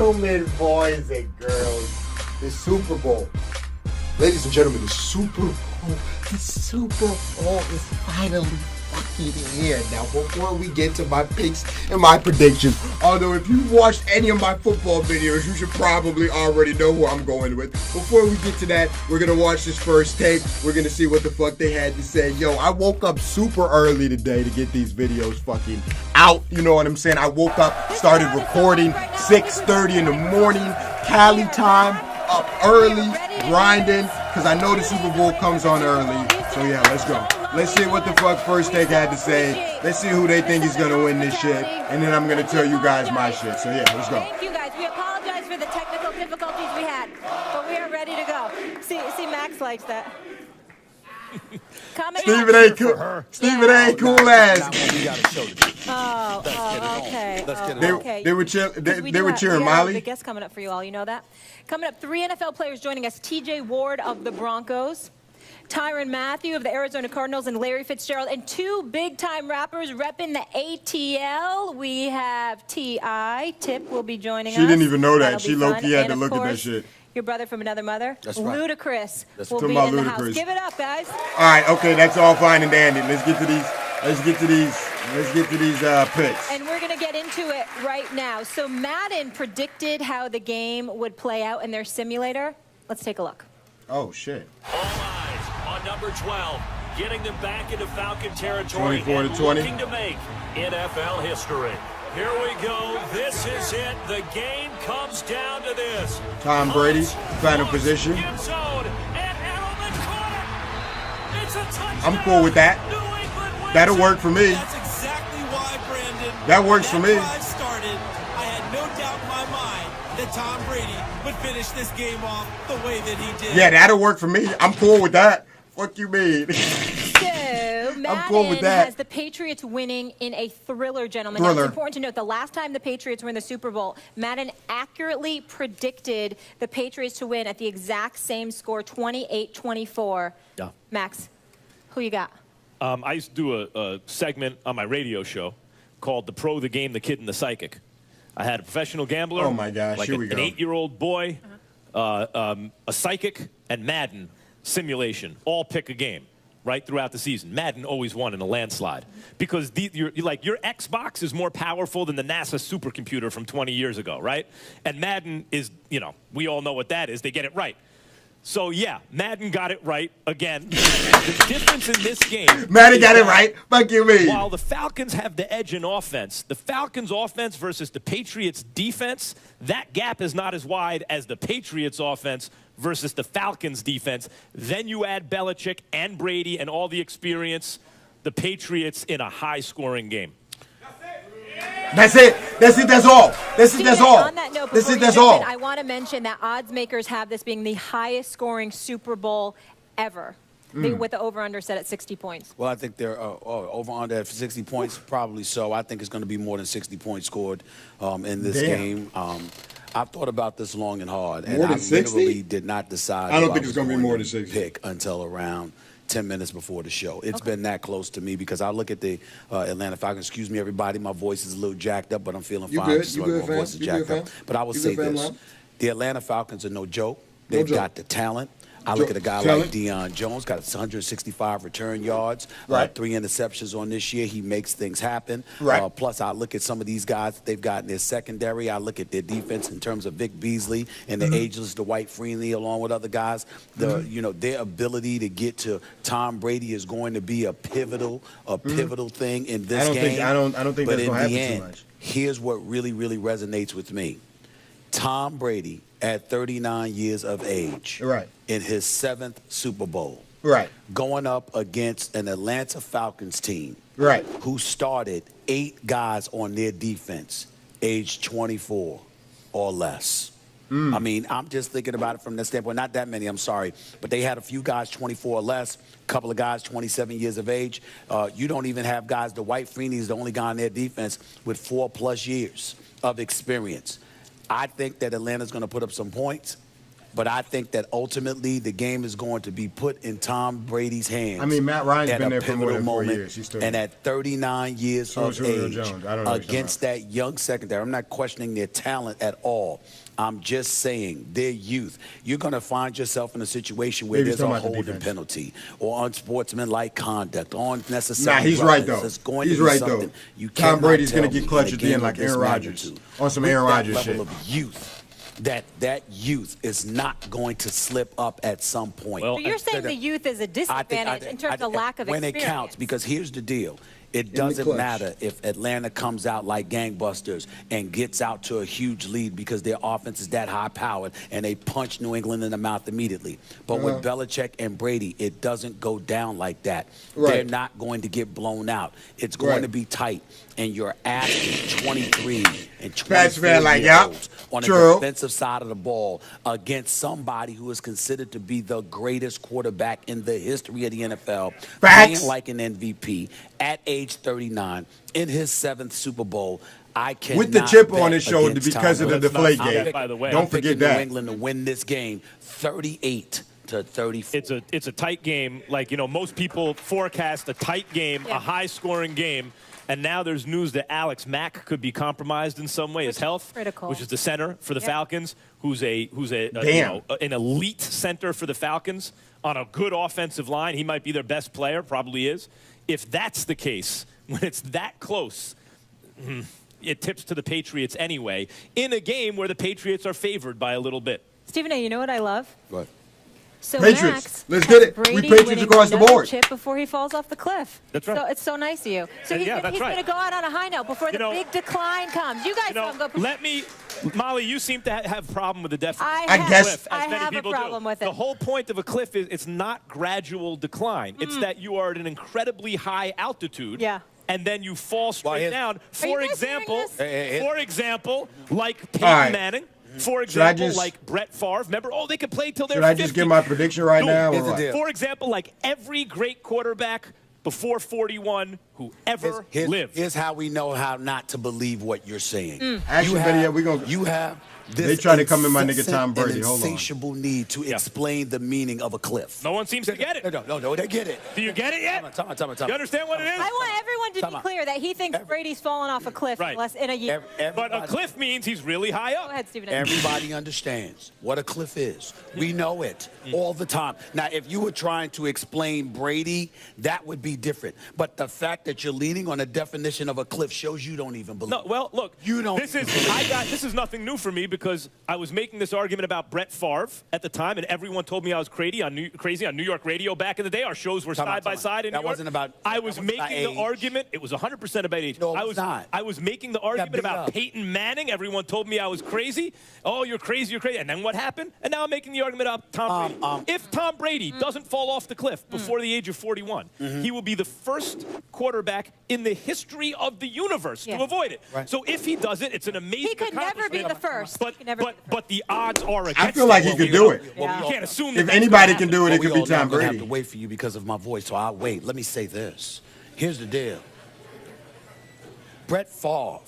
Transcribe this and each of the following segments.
gentlemen, boys and girls, the Super Bowl. Ladies and gentlemen, the Super Bowl. The Super Bowl is finally fucking here. Now, before we get to my picks and my predictions, although if you watched any of my football videos, you should probably already know who I'm going with. Before we get to that, we're going to watch this first tape. We're going to see what the fuck they had to say. Yo, I woke up super early today to get these videos fucking out. You know what I'm saying? I woke up, started recording 6:30 in the morning, Cali time, up early, grinding, because I know the Super Bowl comes on early. So yeah, let's go. Let's see what the fuck First Take had to say. Let's see who they think is going to win this shit. And then I'm going to tell you guys my shit. So yeah, let's go. Thank you guys. We apologize for the technical difficulties we had, but we are ready to go. See, Max likes that. Stephen ain't cool. Stephen ain't cool ass. Okay. They were cheering Molly. Big guest coming up for you all. You know that. Coming up, 3 NFL players joining us: T.J. Ward of the Broncos, Tyrann Mathieu of the Arizona Cardinals, and Larry Fitzgerald, and 2 big-time rappers repping the ATL. We have T.I. Tip will be joining us. She didn't even know that. That'll She be low-key fun. had to And look of at that course, shit. Your brother from another mother, That's right. Ludacris, That's will right. be Talking in the about house. Ludacris. Give it up, guys. All right, okay, that's all fine and dandy. Let's get to these picks. And we're going to get into it right now. So Madden predicted how the game would play out in their simulator. Let's take a look. Oh shit. All eyes on number 12, getting them back into Falcon territory 24 to and 20. looking to make NFL history. Here we go. This is it. The game comes down to this. Tom Brady, final position. End zone, and Edelman caught it. It's a touchdown. I'm cool with that. New England wins That'll it. work for me. That's exactly why, Brandon. That works for me. When I started, I had no doubt in my mind that Tom Brady would finish this game off the way that he did. Yeah, that'll work for me. I'm cool with that. What you mean? So Madden cool with that. has the Patriots winning in a thriller, gentlemen. Now, Thriller. it's important to note the last time the Patriots were in the Super Bowl, Madden accurately predicted the Patriots to win at the exact same score, 28-24. Yeah. Max, who you got? I used to do a segment on my radio show called The Pro, the Game, the Kid, and the Psychic. I had a professional gambler. Oh, my gosh, like here we an go. 8-year-old boy, a psychic, and Madden simulation. All pick a game, right, throughout the season. Madden always won in a landslide because your Xbox is more powerful than the NASA supercomputer from 20 years ago, right? And Madden is, we all know what that is. They get it right. So, yeah, Madden got it right again. The difference in this game... Madden got it right. Fuck you, mean. While the Falcons have the edge in offense, the Falcons' offense versus the Patriots' defense, that gap is not as wide as the Patriots' offense versus the Falcons' defense. Then you add Belichick and Brady and all the experience, the Patriots in a high-scoring game. That's it. That's all. That's all. On that note, before That's you jump all. in, I want to mention that odds makers have this being the highest scoring Super Bowl ever, with the over-under set at 60 points. Well, I think they're over under at 60 points, probably so. I think it's going to be more than 60 points scored in this game. I've thought about this long and hard, and I literally did not decide. I don't think it's going to be more than 60. Pick until around 10 minutes before the show. It's been that close to me because I look at the Atlanta Falcons. Excuse me, everybody. My voice is a little jacked up, but I'm feeling fine. Good. Just You like good, my fam. voice is You jacked good, up. fam. But I will You say good, fam, this: Lon? the Atlanta Falcons are no joke. They've got the talent. I look at a guy Talent. like Deion Jones, got 165 return yards, Right. 3 interceptions on this year. He makes things happen. Right. Plus, I look at some of these guys that they've got in their secondary. I look at their defense in terms of Vic Beasley and the ageless Dwight Freeney, along with other guys. Their ability to get to Tom Brady is going to be a pivotal thing in this game. I don't think But that's in going to the happen end, too much. here's what really, really resonates with me. Tom Brady, at 39 years of age, Right. in his 7th Super Bowl, Right. going up against an Atlanta Falcons team, Right. who started 8 guys on their defense, age 24 or less. I mean, I'm just thinking about it from that standpoint. Not that many, I'm sorry. But they had a few guys 24 or less, a couple of guys 27 years of age. You don't even have guys, Dwight Freeney is the only guy on their defense with 4+ years of experience. I think that Atlanta's going to put up some points. But I think that ultimately the game is going to be put in Tom Brady's hands. I mean, Matt Ryan's at been a there for more pivotal than 4 moment, years. He's still and at 39 years So is of Julio age, Jones. I don't know what you're against that young secondary, I'm not questioning their talent at all. I'm just saying their youth. You're going to find yourself in a situation where Maybe he's there's a talking about the holding defense. penalty or unsportsmanlike conduct or unnecessary. Nah, he's right, runs. though. It's going He's to be right, something though. you Tom cannot Brady's tell going to me get clutch in a at the end game like of this Aaron Rodgers. magnitude. On some With Aaron that Rodgers level shit. of youth. That youth is not going to slip up at some point. Well, So you're saying the youth is a disadvantage in terms of lack of when experience. it counts, because here's the deal. It the doesn't clutch. matter if Atlanta comes out like gangbusters and gets out to a huge lead because their offense is that high-powered and they punch New England in the mouth immediately. But with Belichick and Brady, it doesn't go down like that. Right. They're not going to get blown out. It's going to be tight. And you're asking 23 and 24 like, year olds on true. the defensive side of the ball against somebody who is considered to be the greatest quarterback in the history of the NFL, playing like an MVP at age 39 in his 7th Super Bowl. I cannot With the chip bet on his shoulder against because Tom of the Brady. deflate game. By the way, Don't I'm picking forget that. New England to win this game 38 to 34. It's a tight game. Like, you know, most people forecast a tight game, a high-scoring game. And now there's news that Alex Mack could be compromised in some way, his health, critical. which is the center for the Falcons, who's an elite center for the Falcons on a good offensive line. He might be their best player, probably is. If that's the case, when it's that close, it tips to the Patriots anyway, in a game where the Patriots are favored by a little bit. Stephen A., you know what I love? What? So Patriots. Max Let's has get it. We Brady Patriots winning across the another board. chip before he falls off the cliff. That's right. So it's so nice of you. So he's, Yeah, that's he's right. going to go out on a high note before the big decline comes. You guys don't go. Let me, Molly, you seem to have a problem with the definition I of a guess- cliff, as I many have a people problem do. with it. The whole point of a cliff is it's not gradual decline. It's that you are at an incredibly high altitude. Yeah. And then you fall straight down. For you guys hearing example, this? like Peyton right. Manning. For example, just- like Brett Favre. Remember, they could play till they're Should I 50. just give my prediction right now? Or Here's the what? deal. For example, like every great quarterback before 41 who ever lived. Here's how we know how not to believe what you're saying. Actually, better yet, we gonna- You have They this trying to come in my nigga incessant Tom Brady. and Hold on. insatiable need to explain the meaning of a cliff. No one seems to get it. No, they get it. Do you get it yet? Time out. You understand what it is? I want everyone to Time be out. clear that he thinks Brady's falling off a cliff Right. unless in a year. But a cliff means he's really high up. Go ahead, Stephen A. Everybody understands what a cliff is. We know it all the time. Now, if you were trying to explain Brady, that would be different. But the fact that you're leaning on a definition of a cliff shows you don't even believe. No, well, look, You don't This is nothing new for me because I was making this argument about Brett Favre at the time, and everyone told me I was crazy on New York radio back in the day. Our shows were side by side in New That York. wasn't about. I was that wasn't about making the age. argument. It was 100% about age. No, it was not. I was making the argument beat about up. Peyton Manning. Everyone told me I was crazy. Oh, you're crazy. And then what happened? And now I'm making the argument about Tom Brady. If Tom Brady doesn't fall off the cliff before the age of 41, he will be the first quarterback in the history of the universe to avoid it. Right. So if he does it, it's an amazing He could never be the accomplishment. first. But, He could never be the but the odds are against I feel like he him. could do it. You can't assume If that anybody that's can gonna do it, it We could be all know Tom I'm gonna have Brady. to wait for you because of my voice, so I'll wait. Let me say this. Here's the deal. Brett Favre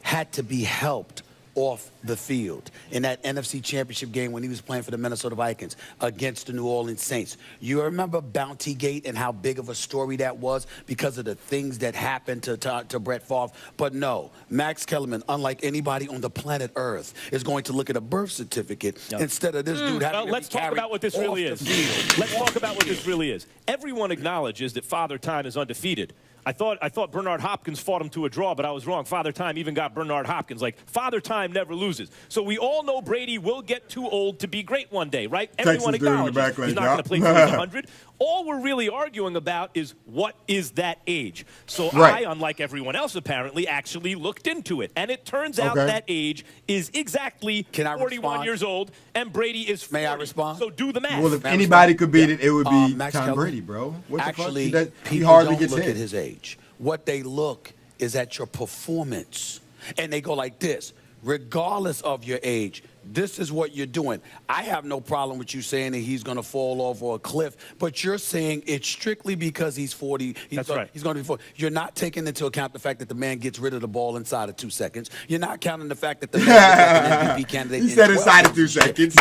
had to be helped off the field in that NFC Championship game when he was playing for the Minnesota Vikings against the New Orleans Saints. You remember Bounty Gate and how big of a story that was because of the things that happened to Brett Favre? But no, Max Kellerman, unlike anybody on the planet Earth, is going to look at a birth certificate instead of this dude having to Let's be talk carried about what this off really the is. field. Let's talk about what this really is. Everyone acknowledges that Father Time is undefeated. I thought Bernard Hopkins fought him to a draw, but I was wrong. Father Time even got Bernard Hopkins. Like, Father Time never loses. So we all know Brady will get too old to be great one day, right? Everyone Texas dude in the acknowledges back he's like, not going to play till he's 100. All we're really arguing about is what is that age. So Right. I, unlike everyone else apparently, actually looked into it. And it turns out Okay. that age is exactly Can I 41 respond? years old, and Brady is 40. May I respond? So do the math. Well, if Max anybody Kellerman. could beat it, it would be Max Tom Kellerman. Brady, bro. What Actually, the fuck? He people hardly don't gets look hit. at his age. What they look is at your performance. And they go like this. regardless of your age, this is what you're doing. I have no problem with you saying that he's going to fall off a cliff, but you're saying it's strictly because he's 40. He's going to be 40. You're not taking into account the fact that the man gets rid of the ball inside of 2 seconds. You're not counting the fact that the man is like an MVP candidate. He said inside of 2 seconds.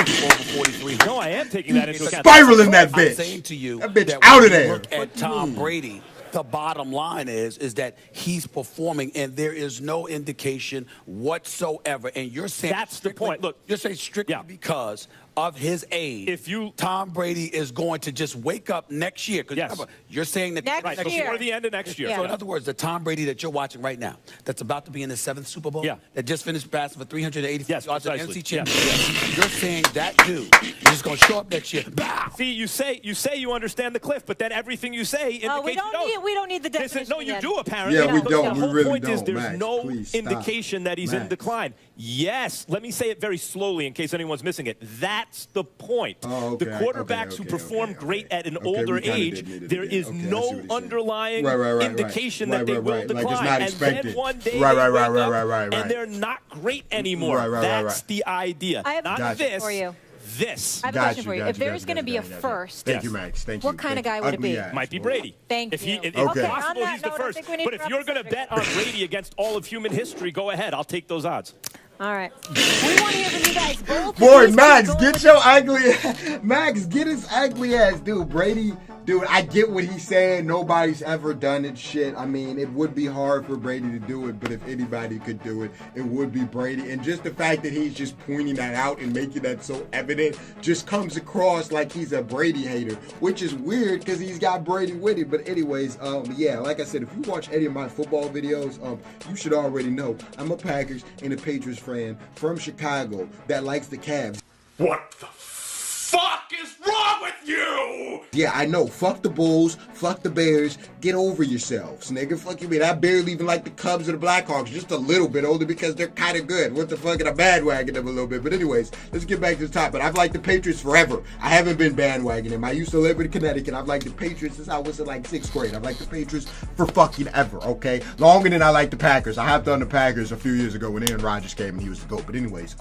No, I am taking that into account. Spiraling that bitch. I'm saying to you that bitch that out when of you there. Look at Tom Brady. The bottom line is that he's performing, and there is no indication whatsoever. And you're saying that's the point. Look, you're saying strictly because of his age. Tom Brady is going to just wake up next year. Because remember, you're saying that next year. Before the end of next year. So in other words, the Tom Brady that you're watching right now, that's about to be in his 7th Super Bowl, that just finished passing for 380 yards at the NFC Championship. You're saying that dude is just going to show up next year. Bow! See, you say you understand the cliff, but then everything you say indicates we don't need the definition. No, you do apparently. Yeah, we don't. The We whole really point is don't. there's Max, no please, indication that he's in decline. Yes, let me say it very slowly in case anyone's missing it. That's the point. Oh, okay, the quarterbacks who perform great at an older age, there is no underlying indication that they will decline. Like it's not expected. And then one day and they're not great anymore. That's the idea. I have not a question this. For you. This. I have a question for you. If there's going to be a first, thank you, Max. Thank you. What kind of guy would it be? Might be Brady. Thank you. If possible, he's the first. But if you're going to bet on Brady against all of human history, go ahead. I'll take those odds. All right. We want to hear from you guys both. Boy, Max, get your ugly Max, get his ugly ass. Dude, Brady, dude, I get what he's saying. Nobody's ever done it, shit. I mean, it would be hard for Brady to do it, but if anybody could do it, it would be Brady. And just the fact that he's just pointing that out and making that so evident just comes across like he's a Brady hater, which is weird because he's got Brady with it. But anyways, yeah, like I said, if you watch any of my football videos, you should already know I'm a Packers and a Patriots fan from Chicago that likes the Cavs. What the fuck is wrong with you? Yeah, I know. Fuck the Bulls. Fuck the Bears. Get over yourselves, nigga. Fuck you, man. I barely even like the Cubs or the Blackhawks. Just a little bit older because they're kind of good. What the fuck? And I bandwagon them a little bit. But anyways, let's get back to the top. But I've liked the Patriots forever. I haven't been bandwagoning them. I used to live in Connecticut. I've liked the Patriots since I was in like 6th grade. I've liked the Patriots for fucking ever, okay? Longer than I liked the Packers. I hopped on the Packers a few years ago when Aaron Rodgers came and he was the GOAT. But anyways,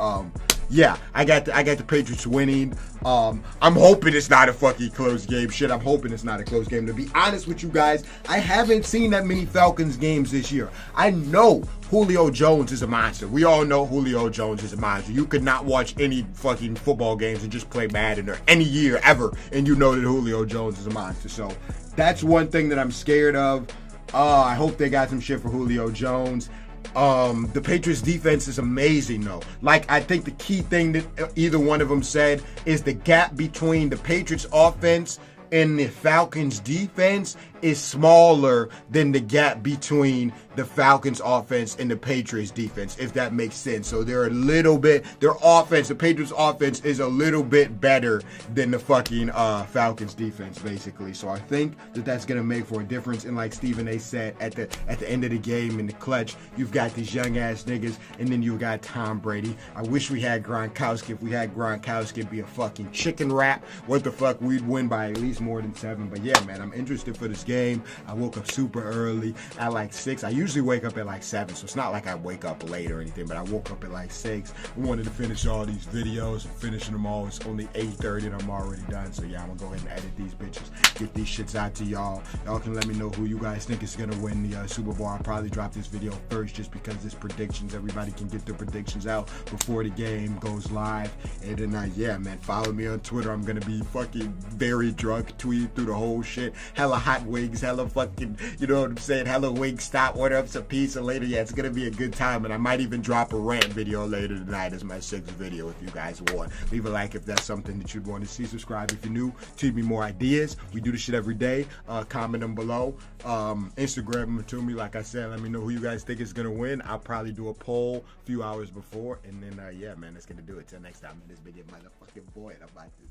yeah, I got the Patriots winning. I'm hoping it's not a fucking close game. Shit, I'm hoping it's not a close game. To be honest with you guys, I haven't seen that many Falcons games this year. I know Julio Jones is a monster. We all know Julio Jones is a monster. You could not watch any fucking football games and just play Madden or any year ever, and you know that Julio Jones is a monster. So that's one thing that I'm scared of. I hope they got some shit for Julio Jones. The Patriots defense is amazing though. Like, I think the key thing that either one of them said is the gap between the Patriots offense and the Falcons defense is smaller than the gap between the Falcons offense and the Patriots defense, if that makes sense. So they're a little bit, their offense, the Patriots offense is a little bit better than the fucking Falcons defense, basically. So I think that that's going to make for a difference. And like Stephen A said, at the end of the game in the clutch, you've got these young ass niggas, and then you've got Tom Brady. I wish we had Gronkowski. If we had Gronkowski, it'd be a fucking chicken wrap. What the fuck? We'd win by at least more than 7. But yeah, man, I'm interested for this game. I woke up super early at like 6. I usually wake up at like 7, so it's not like I wake up late or anything, but I woke up at like 6. I wanted to finish all these videos and finishing them all. It's only 8:30 and I'm already done. So yeah, I'm gonna go ahead and edit these bitches, get these shits out to y'all. Y'all can let me know who you guys think is gonna win the Super Bowl. I'll probably drop this video first just because it's predictions. Everybody can get their predictions out before the game goes live. And then yeah, man, follow me on Twitter. I'm gonna be fucking very drunk, tweeting through the whole shit. Hella hot wings, hella fucking, you know what I'm saying, hella Wingstop, order up some pizza later. Yeah, it's gonna be a good time, and I might even drop a rant video later tonight as my 6th video if you guys want. Leave a like if that's something that you'd want to see. Subscribe if you're new. Tweet me more ideas. We do this shit every day. Comment them below. Instagram them to me. Like I said, let me know who you guys think is gonna win. I'll probably do a poll a few hours before, and then yeah, man, that's gonna do it. Till next time, this big motherfucking boy, and I'm like this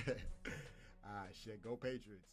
bitch. Shit, go Patriots.